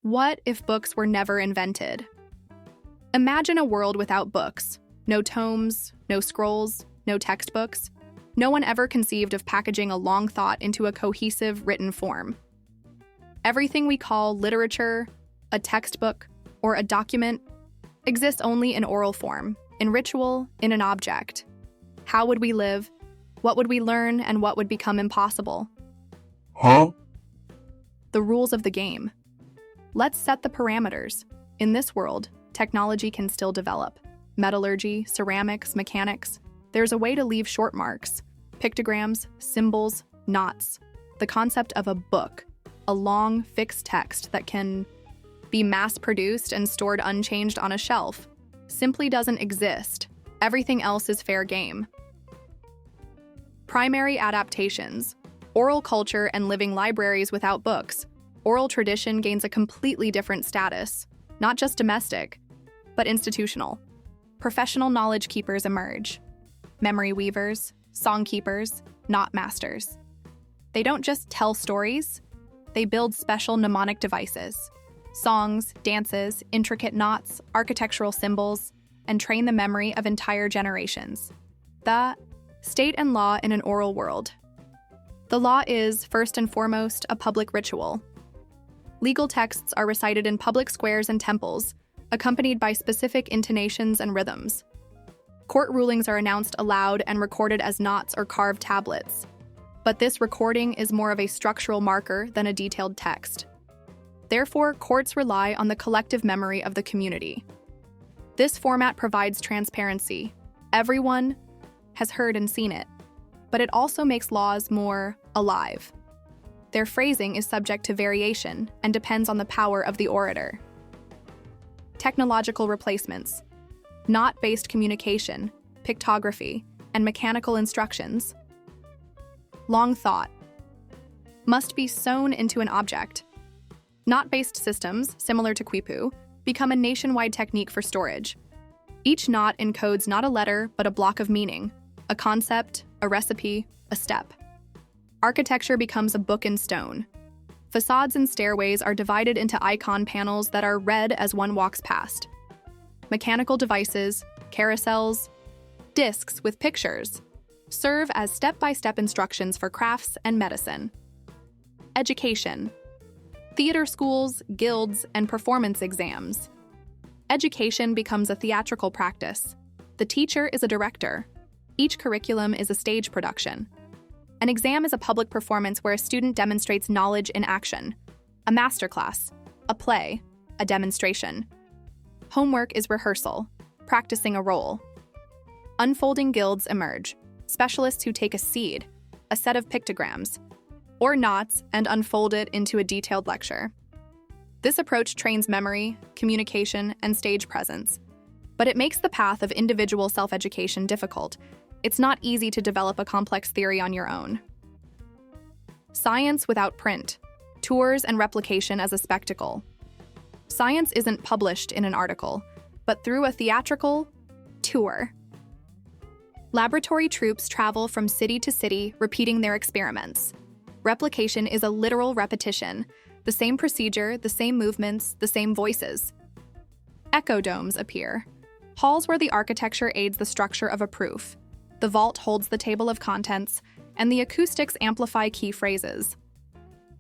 What if books were never invented? Imagine a world without books. No tomes, no scrolls, no textbooks. No one ever conceived of packaging a long thought into a cohesive written form. Everything we call literature, a textbook, or a document exists only in oral form, in ritual, in an object. How would we live? What would we learn, and what would become impossible? The rules of the game. Let's set the parameters. In this world, technology can still develop. Metallurgy, ceramics, mechanics. There's a way to leave short marks, pictograms, symbols, knots. The concept of a book, a long, fixed text that can be mass-produced and stored unchanged on a shelf, simply doesn't exist. Everything else is fair game. Primary adaptations. Oral culture and living libraries without books. Oral tradition gains a completely different status, not just domestic, but institutional. Professional knowledge keepers emerge. Memory weavers, song keepers, knot masters. They don't just tell stories, they build special mnemonic devices. Songs, dances, intricate knots, architectural symbols, and train the memory of entire generations. The state and law in an oral world. The law is, first and foremost, a public ritual. Legal texts are recited in public squares and temples, accompanied by specific intonations and rhythms. Court rulings are announced aloud and recorded as knots or carved tablets. But this recording is more of a structural marker than a detailed text. Therefore, courts rely on the collective memory of the community. This format provides transparency. Everyone has heard and seen it, but it also makes laws more alive. Their phrasing is subject to variation and depends on the power of the orator. Technological replacements. Knot-based communication, pictography, and mechanical instructions. Long thought. Must be sewn into an object. Knot-based systems, similar to quipu, become a nationwide technique for storage. Each knot encodes not a letter, but a block of meaning, a concept, a recipe, a step. Architecture becomes a book in stone. Facades and stairways are divided into icon panels that are read as one walks past. Mechanical devices, carousels, discs with pictures serve as step-by-step instructions for crafts and medicine. Education. Theater schools, guilds, and performance exams. Education becomes a theatrical practice. The teacher is a director. Each curriculum is a stage production. An exam is a public performance where a student demonstrates knowledge in action. A masterclass, a play, a demonstration. Homework is rehearsal, practicing a role. Unfolding guilds emerge, specialists who take a seed, a set of pictograms, or knots and unfold it into a detailed lecture. This approach trains memory, communication, and stage presence, but it makes the path of individual self-education difficult. It's not easy to develop a complex theory on your own. Science without print. Tours and replication as a spectacle. Science isn't published in an article, but through a theatrical tour. Laboratory troops travel from city to city, repeating their experiments. Replication is a literal repetition. The same procedure, the same movements, the same voices. Echo domes appear. Halls where the architecture aids the structure of a proof. The vault holds the table of contents, and the acoustics amplify key phrases.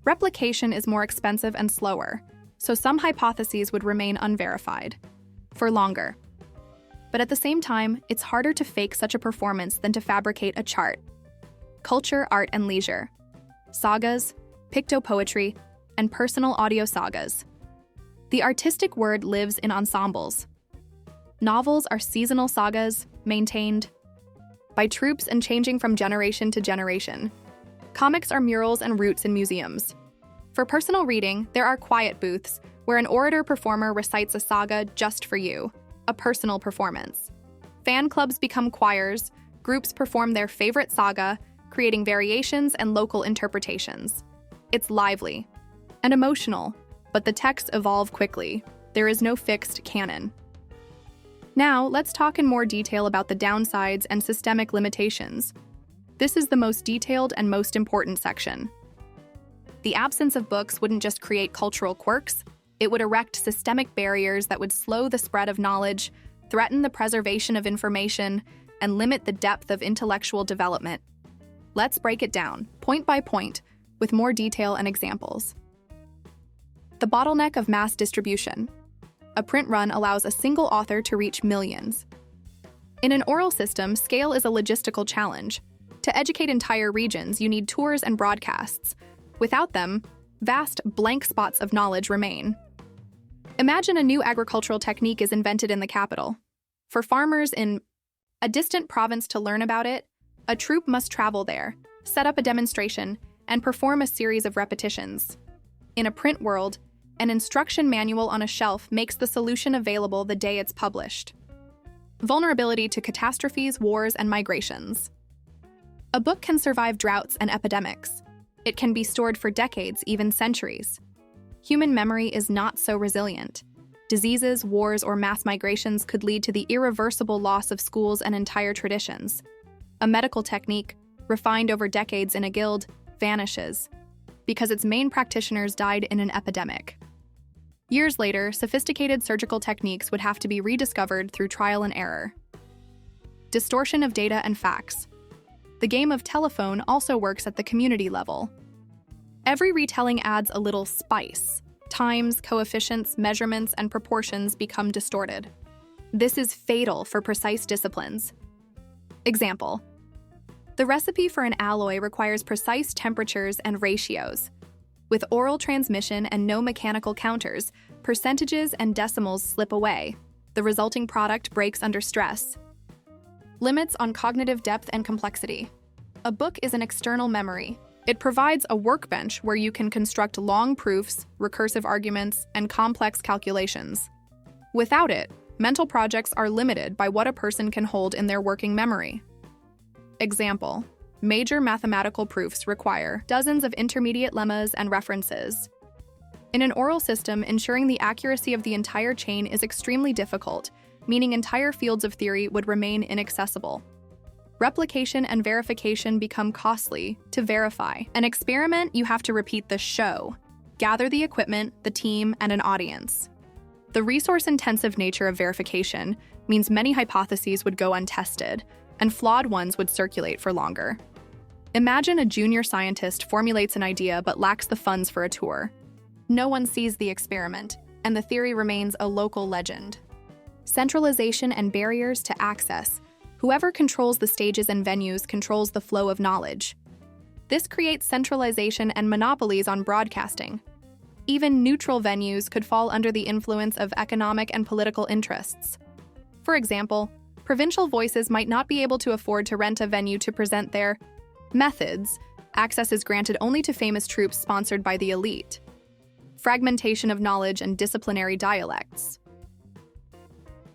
Replication is more expensive and slower, so some hypotheses would remain unverified for longer. But at the same time, it's harder to fake such a performance than to fabricate a chart. Culture, art, and leisure. Sagas, pictopoetry, and personal audio sagas. The artistic word lives in ensembles. Novels are seasonal sagas, maintained by troops and changing from generation to generation. Comics are murals and routes in museums. For personal reading, there are quiet booths where an orator-performer recites a saga just for you, a personal performance. Fan clubs become choirs, groups perform their favorite saga, creating variations and local interpretations. It's lively and emotional, but the texts evolve quickly. There is no fixed canon. Now, let's talk in more detail about the downsides and systemic limitations. This is the most detailed and most important section. The absence of books wouldn't just create cultural quirks, It would erect systemic barriers that would slow the spread of knowledge, threaten the preservation of information, and limit the depth of intellectual development. Let's break it down, point by point, with more detail and examples. The bottleneck of mass distribution. A print run allows a single author to reach millions. In an oral system, scale is a logistical challenge. To educate entire regions, you need tours and broadcasts. Without them, vast blank spots of knowledge remain. Imagine a new agricultural technique is invented in the capital. For farmers in a distant province to learn about it, a troupe must travel there, set up a demonstration, and perform a series of repetitions. In a print world, an instruction manual on a shelf makes the solution available the day it's published. Vulnerability to catastrophes, wars, and migrations. A book can survive droughts and epidemics. It can be stored for decades, even centuries. Human memory is not so resilient. Diseases, wars, or mass migrations could lead to the irreversible loss of schools and entire traditions. A medical technique, refined over decades in a guild, vanishes because its main practitioners died in an epidemic. Years later, sophisticated surgical techniques would have to be rediscovered through trial and error. Distortion of data and facts. The game of telephone also works at the community level. Every retelling adds a little spice. Times, coefficients, measurements, and proportions become distorted. This is fatal for precise disciplines. Example: the recipe for an alloy requires precise temperatures and ratios. With oral transmission and no mechanical counters, percentages and decimals slip away. The resulting product breaks under stress. Limits on cognitive depth and complexity. A book is an external memory. It provides a workbench where you can construct long proofs, recursive arguments, and complex calculations. Without it, mental projects are limited by what a person can hold in their working memory. Example: major mathematical proofs require dozens of intermediate lemmas and references. In an oral system, ensuring the accuracy of the entire chain is extremely difficult, meaning entire fields of theory would remain inaccessible. Replication and verification become costly to verify. An experiment, you have to repeat the show, gather the equipment, the team, and an audience. The resource-intensive nature of verification means many hypotheses would go untested, and flawed ones would circulate for longer. Imagine a junior scientist formulates an idea but lacks the funds for a tour. No one sees the experiment, and the theory remains a local legend. Centralization and barriers to access. Whoever controls the stages and venues controls the flow of knowledge. This creates centralization and monopolies on broadcasting. Even neutral venues could fall under the influence of economic and political interests. For example, provincial voices might not be able to afford to rent a venue to present their methods. Access is granted only to famous troupes sponsored by the elite. Fragmentation of knowledge and disciplinary dialects.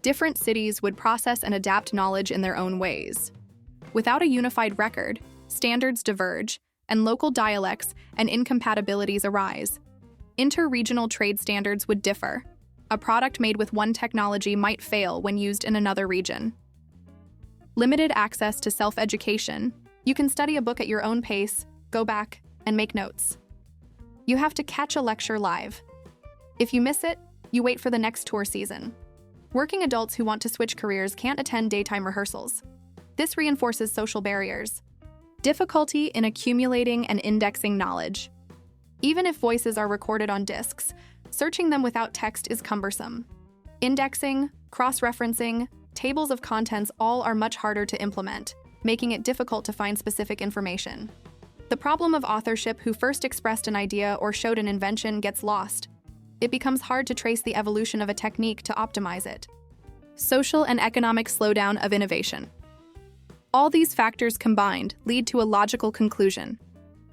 Different cities would process and adapt knowledge in their own ways. Without a unified record, standards diverge, and local dialects and incompatibilities arise. Inter-regional trade standards would differ. A product made with one technology might fail when used in another region. Limited access to self-education. You can study a book at your own pace, go back, and make notes. You have to catch a lecture live. If you miss it, you wait for the next tour season. Working adults who want to switch careers can't attend daytime rehearsals. This reinforces social barriers. Difficulty in accumulating and indexing knowledge. Even if voices are recorded on discs, searching them without text is cumbersome. Indexing, cross-referencing, tables of contents all are much harder to implement, making it difficult to find specific information. The problem of authorship who first expressed an idea or showed an invention gets lost. It becomes hard to trace the evolution of a technique to optimize it. Social and economic slowdown of innovation. All these factors combined lead to a logical conclusion.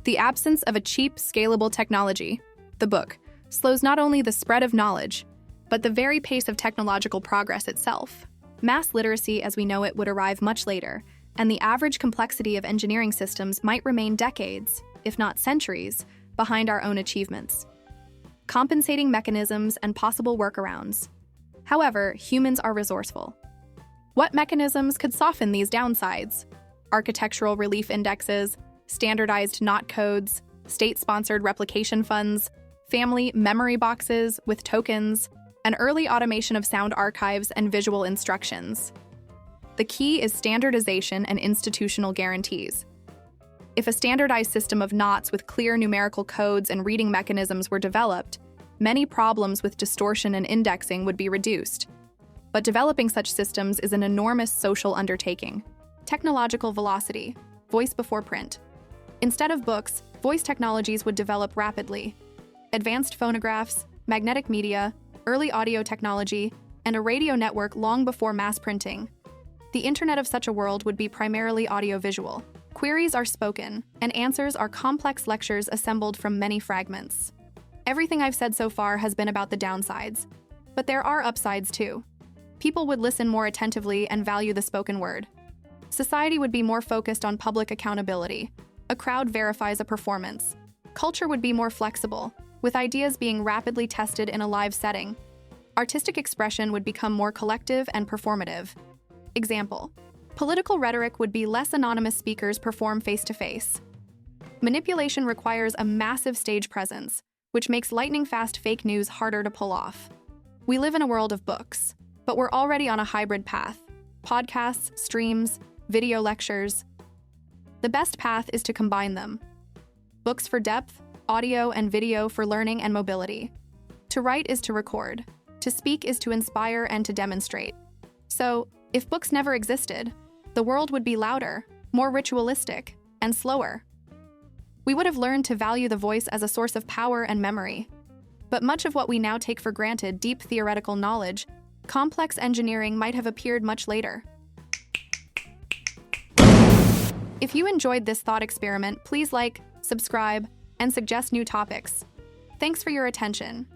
The absence of a cheap, scalable technology, the book, slows not only the spread of knowledge, but the very pace of technological progress itself. Mass literacy as we know it would arrive much later, and the average complexity of engineering systems might remain decades, if not centuries, behind our own achievements. Compensating mechanisms and possible workarounds. However, humans are resourceful. What mechanisms could soften these downsides? Architectural relief indexes, standardized knot codes, state-sponsored replication funds, family memory boxes with tokens, and early automation of sound archives and visual instructions. The key is standardization and institutional guarantees. If a standardized system of knots with clear numerical codes and reading mechanisms were developed, many problems with distortion and indexing would be reduced. But developing such systems is an enormous social undertaking. Technological velocity, voice before print. Instead of books, voice technologies would develop rapidly. Advanced phonographs, magnetic media, early audio technology, and a radio network long before mass printing. The internet of such a world would be primarily audiovisual. Queries are spoken, and answers are complex lectures assembled from many fragments. Everything I've said so far has been about the downsides, but there are upsides too. People would listen more attentively and value the spoken word. Society would be more focused on public accountability. A crowd verifies a performance. Culture would be more flexible, with ideas being rapidly tested in a live setting. Artistic expression would become more collective and performative. Example: political rhetoric would be less anonymous speakers perform face-to-face. Manipulation requires a massive stage presence, which makes lightning-fast fake news harder to pull off. We live in a world of books, but we're already on a hybrid path: podcasts, streams, video lectures. The best path is to combine them. Books for depth, audio and video for learning and mobility. To write is to record. To speak is to inspire and to demonstrate. So, if books never existed, the world would be louder, more ritualistic, and slower. We would have learned to value the voice as a source of power and memory. But much of what we now take for granted, deep theoretical knowledge, complex engineering, might have appeared much later. If you enjoyed this thought experiment, please like, subscribe, and suggest new topics. Thanks for your attention.